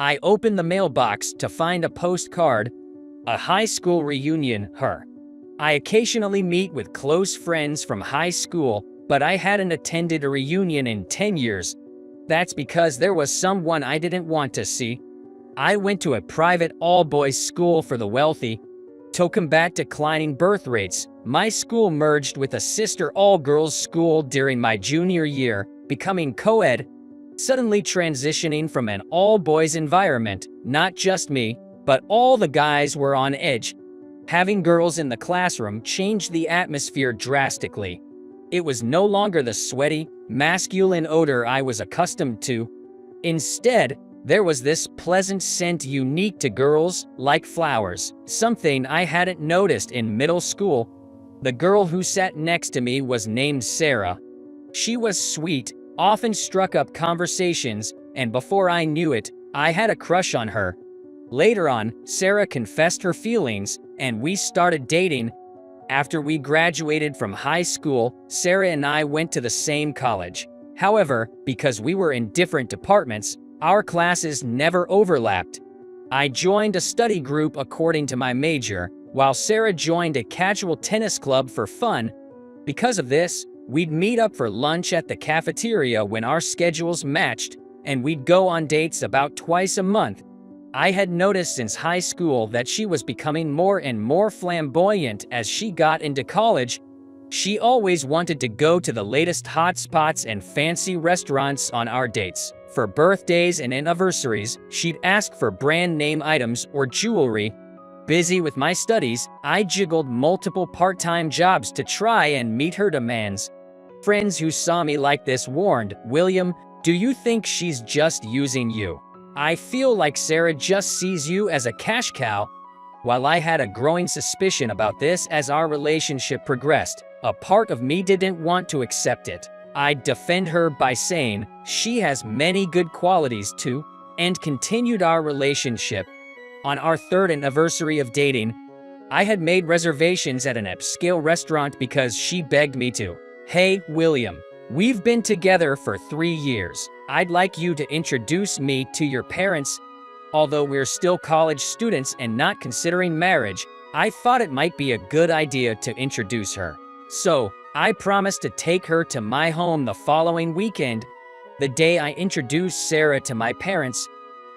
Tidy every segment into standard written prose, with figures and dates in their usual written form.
I opened the mailbox to find a postcard, a high school reunion, her. I occasionally meet with close friends from high school, but I hadn't attended a reunion in 10 years. That's because there was someone I didn't want to see. I went to a private all-boys school for the wealthy. To combat declining birth rates, my school merged with a sister all-girls school during my junior year, becoming co-ed, suddenly transitioning from an all-boys environment. Not just me, but all the guys were on edge. Having girls in the classroom changed the atmosphere drastically. It was no longer the sweaty, masculine odor I was accustomed to. Instead, there was this pleasant scent unique to girls, like flowers, something I hadn't noticed in middle school. The girl who sat next to me was named Sarah. She was sweet, often struck up conversations, and before I knew it, I had a crush on her. Later on, Sarah confessed her feelings, and we started dating. After we graduated from high school, Sarah and I went to the same college. However, because we were in different departments, our classes never overlapped. I joined a study group according to my major, while Sarah joined a casual tennis club for fun. Because of this, we'd meet up for lunch at the cafeteria when our schedules matched, and we'd go on dates about twice a month. I had noticed since high school that she was becoming more and more flamboyant as she got into college. She always wanted to go to the latest hotspots and fancy restaurants on our dates. For birthdays and anniversaries, she'd ask for brand name items or jewelry. Busy with my studies, I juggled multiple part-time jobs to try and meet her demands. Friends who saw me like this warned, "William, do you think she's just using you? I feel like Sarah just sees you as a cash cow." While I had a growing suspicion about this as our relationship progressed, a part of me didn't want to accept it. I'd defend her by saying, "She has many good qualities too," and continued our relationship. On our third anniversary of dating, I had made reservations at an upscale restaurant because she begged me to. "Hey, William, we've been together for 3 years. I'd like you to introduce me to your parents." Although we're still college students and not considering marriage, I thought it might be a good idea to introduce her. So, I promised to take her to my home the following weekend. The day I introduced Sarah to my parents,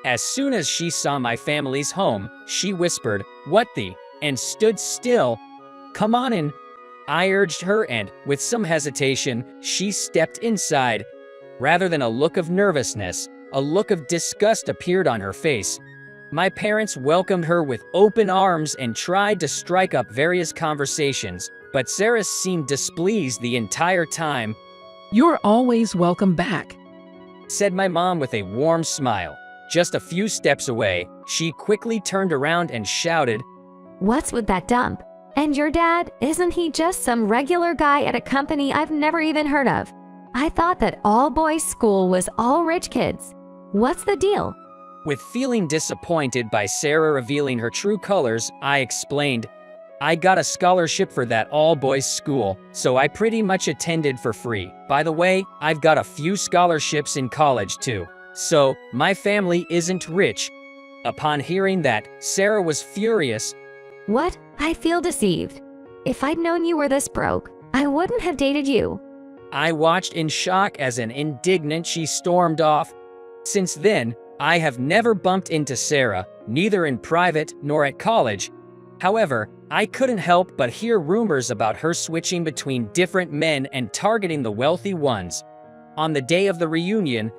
as soon as she saw my family's home, she whispered, "What the?" and stood still. "Come on in," I urged her, and, with some hesitation, she stepped inside. Rather than a look of nervousness, a look of disgust appeared on her face. My parents welcomed her with open arms and tried to strike up various conversations, but Sarah seemed displeased the entire time. "You're always welcome back," said my mom with a warm smile. Just a few steps away, she quickly turned around and shouted, "What's with that dump? And your dad, isn't he just some regular guy at a company I've never even heard of? I thought that all-boys school was all rich kids. What's the deal?" With feeling disappointed by Sarah revealing her true colors, I explained, "I got a scholarship for that all-boys school, so I pretty much attended for free. By the way, I've got a few scholarships in college too. So, my family isn't rich." Upon hearing that, Sarah was furious. "What? I feel deceived. If I'd known you were this broke, I wouldn't have dated you." I watched in shock as an indignant she stormed off. Since then, I have never bumped into Sarah, neither in private nor at college. However, I couldn't help but hear rumors about her switching between different men and targeting the wealthy ones. On the day of the reunion,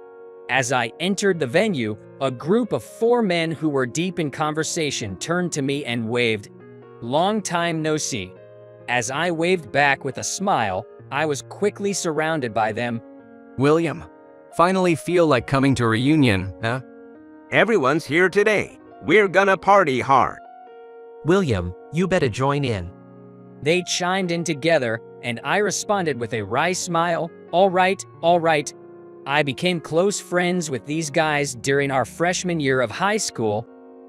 as I entered the venue, a group of 4 men who were deep in conversation turned to me and waved, "Long time no see." As I waved back with a smile, I was quickly surrounded by them. "William, finally feel like coming to a reunion, huh?" "Everyone's here today. We're gonna party hard." "William, you better join in." They chimed in together, and I responded with a wry smile, "All right, all right." I became close friends with these guys during our freshman year of high school.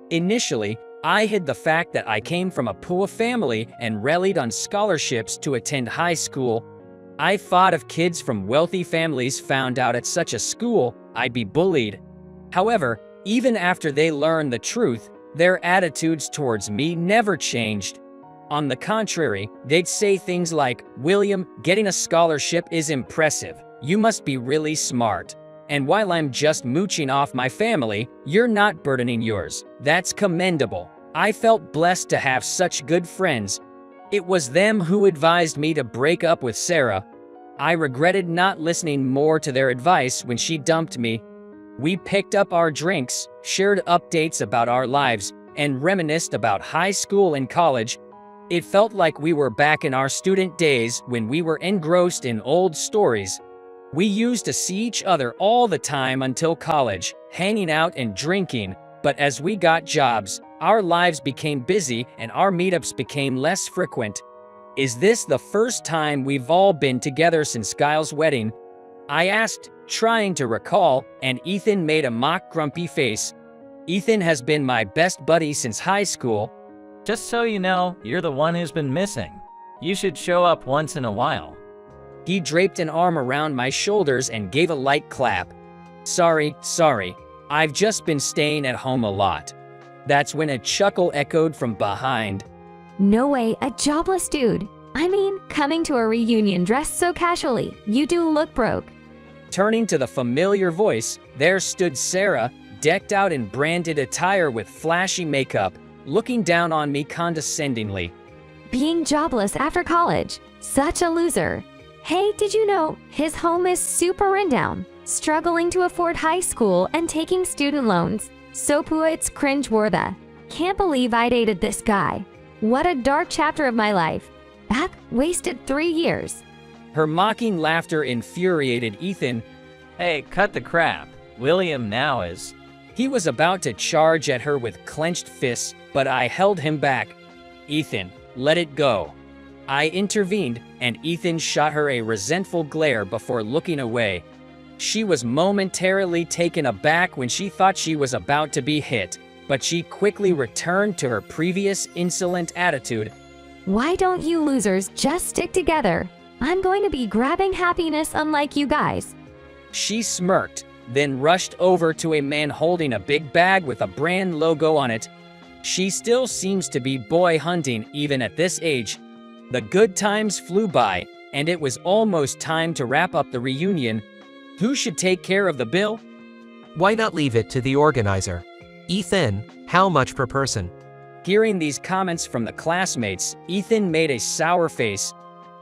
Initially, I hid the fact that I came from a poor family and relied on scholarships to attend high school. I thought if kids from wealthy families found out at such a school, I'd be bullied. However, Even after they learned the truth, their attitudes towards me never changed. On the contrary, they'd say things like, "William, getting a scholarship is impressive. You must be really smart. And while I'm just mooching off my family, you're not burdening yours. That's commendable." I felt blessed to have such good friends. It was them who advised me to break up with Sarah. I regretted not listening more to their advice when she dumped me. We picked up our drinks, shared updates about our lives, and reminisced about high school and college. It felt like we were back in our student days when we were engrossed in old stories. We used to see each other all the time until college, hanging out and drinking, but as we got jobs, our lives became busy and our meetups became less frequent. Is this the first time we've all been together since Kyle's wedding? I asked, trying to recall, and Ethan made a mock grumpy face. Ethan has been my best buddy since high school. Just so you know, you're the one who's been missing. You should show up once in a while. He draped an arm around my shoulders and gave a light clap. Sorry. I've just been staying at home a lot. That's when a chuckle echoed from behind. No way, a jobless dude. I mean, coming to a reunion dressed so casually, you do look broke. Turning to the familiar voice, there stood Sarah, decked out in branded attire with flashy makeup, looking down on me condescendingly. Being jobless after college, such a loser. Hey, did you know his home is super rundown, struggling to afford high school and taking student loans? So poor it's cringe-worthy. Can't believe I dated this guy. What a dark chapter of my life. Back wasted 3 years. Her mocking laughter infuriated Ethan. Hey, cut the crap. William now is. He was about to charge at her with clenched fists, but I held him back. Ethan, let it go. I intervened, and Ethan shot her a resentful glare before looking away. She was momentarily taken aback when she thought she was about to be hit, but she quickly returned to her previous insolent attitude. Why don't you losers just stick together? I'm going to be grabbing happiness unlike you guys. She smirked, then rushed over to a man holding a big bag with a brand logo on it. She still seems to be boy hunting even at this age. The good times flew by, and it was almost time to wrap up the reunion. Who should take care of the bill? Why not leave it to the organizer? Ethan, how much per person? Hearing these comments from the classmates, Ethan made a sour face.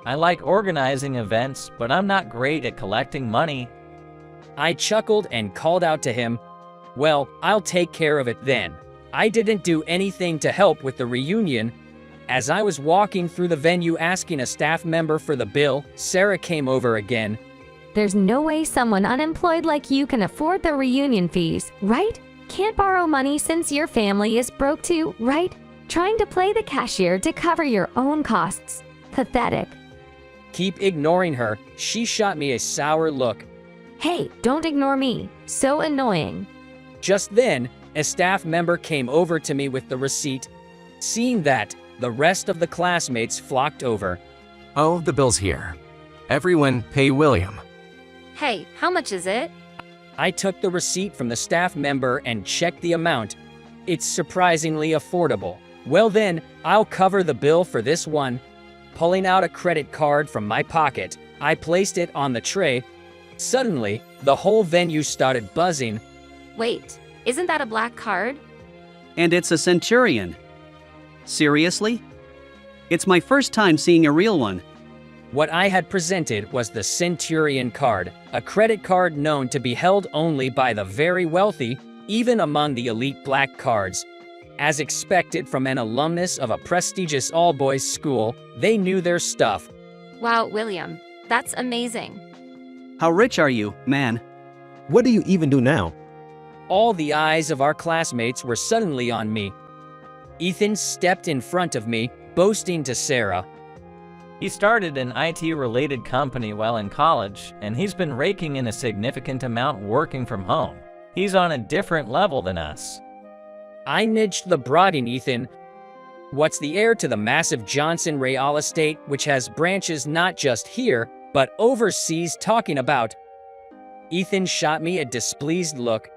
I like organizing events, but I'm not great at collecting money. I chuckled and called out to him, "Well, I'll take care of it then." I didn't do anything to help with the reunion. As I was walking through the venue asking a staff member for the bill, Sarah came over again. There's no way someone unemployed like you can afford the reunion fees, right? Can't borrow money since your family is broke too, right? Trying to play the cashier to cover your own costs. Pathetic. Keep ignoring her. She shot me a sour look. Hey, don't ignore me. So annoying. Just then, a staff member came over to me with the receipt. Seeing that, the rest of the classmates flocked over. Oh, the bill's here. Everyone pay William. Hey, how much is it? I took the receipt from the staff member and checked the amount. It's surprisingly affordable. Well then, I'll cover the bill for this one. Pulling out a credit card from my pocket, I placed it on the tray. Suddenly, the whole venue started buzzing. Wait, isn't that a black card? And it's a centurion. Seriously? It's my first time seeing a real one. What I had presented was the Centurion card, a credit card known to be held only by the very wealthy, even among the elite black cards. As expected from an alumnus of a prestigious all-boys school, they knew their stuff. Wow, William, that's amazing. How rich are you, man? What do you even do now? All the eyes of our classmates were suddenly on me. Ethan stepped in front of me, boasting to Sarah. He started an IT-related company while in college, and he's been raking in a significant amount working from home. He's on a different level than us. I nudged the brooding Ethan. What's the heir to the massive Johnson Real Estate, which has branches not just here, but overseas talking about? Ethan shot me a displeased look.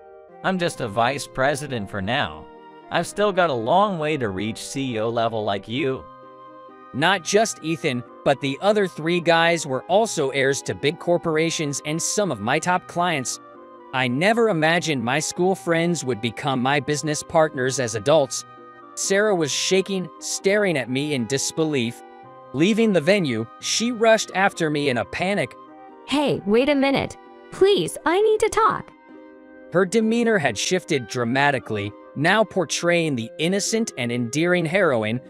I'm just a vice president for now. I've still got a long way to reach CEO level like you. Not just Ethan, but the other 3 guys were also heirs to big corporations and some of my top clients. I never imagined my school friends would become my business partners as adults. Sarah was shaking, staring at me in disbelief. Leaving the venue, she rushed after me in a panic. Hey, wait a minute. Please, I need to talk. Her demeanor had shifted dramatically, now portraying the innocent and endearing heroine.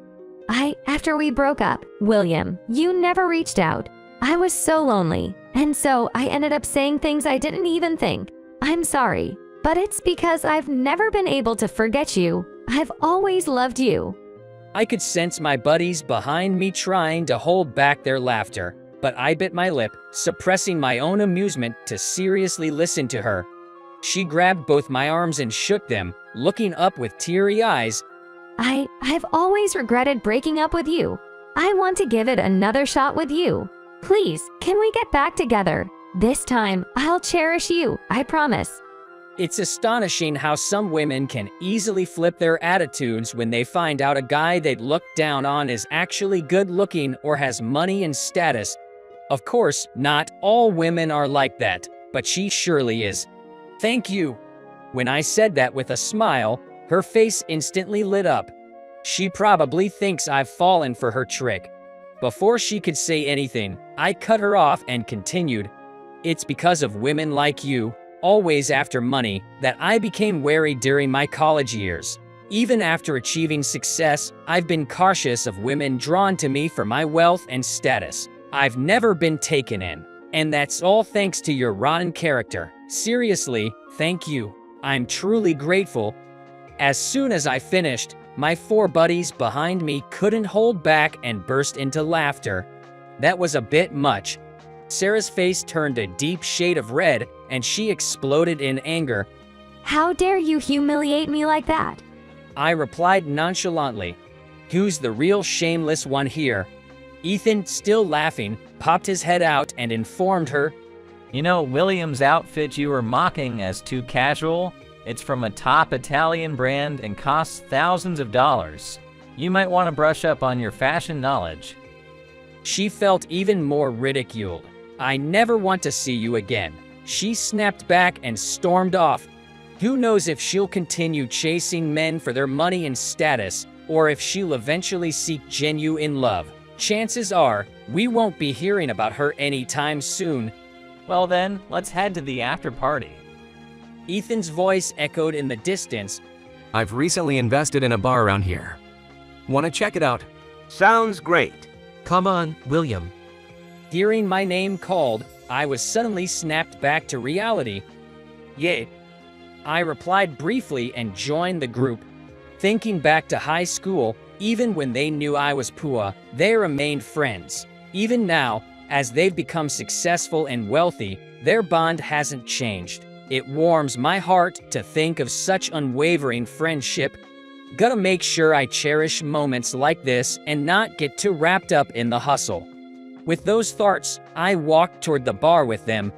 After we broke up, William, you never reached out. I was so lonely, and so I ended up saying things I didn't even think. I'm sorry, but it's because I've never been able to forget you. I've always loved you. I could sense my buddies behind me trying to hold back their laughter, but I bit my lip, suppressing my own amusement to seriously listen to her. She grabbed both my arms and shook them, looking up with teary eyes. I've always regretted breaking up with you. I want to give it another shot with you. Please, can we get back together? This time, I'll cherish you, I promise. It's astonishing how some women can easily flip their attitudes when they find out a guy they'd looked down on is actually good looking or has money and status. Of course, not all women are like that, but she surely is. Thank you. When I said that with a smile, her face instantly lit up. She probably thinks I've fallen for her trick. Before she could say anything, I cut her off and continued. It's because of women like you, always after money, that I became wary during my college years. Even after achieving success, I've been cautious of women drawn to me for my wealth and status. I've never been taken in. And that's all thanks to your rotten character. Seriously, thank you. I'm truly grateful. As soon as I finished, my 4 buddies behind me couldn't hold back and burst into laughter. That was a bit much. Sarah's face turned a deep shade of red, and she exploded in anger. How dare you humiliate me like that? I replied nonchalantly. Who's the real shameless one here? Ethan, still laughing, popped his head out and informed her. You know William's outfit you were mocking as too casual? It's from a top Italian brand and costs thousands of dollars. You might want to brush up on your fashion knowledge. She felt even more ridiculed. I never want to see you again. She snapped back and stormed off. Who knows if she'll continue chasing men for their money and status, or if she'll eventually seek genuine love. Chances are, we won't be hearing about her anytime soon. Well then, let's head to the after party. Ethan's voice echoed in the distance. I've recently invested in a bar around here. Want to check it out? Sounds great. Come on, William. Hearing my name called, I was suddenly snapped back to reality. Yay. I replied briefly and joined the group. Thinking back to high school, even when they knew I was poor, they remained friends. Even now, as they've become successful and wealthy, their bond hasn't changed. It warms my heart to think of such unwavering friendship. Gotta make sure I cherish moments like this and not get too wrapped up in the hustle. With those thoughts, I walked toward the bar with them,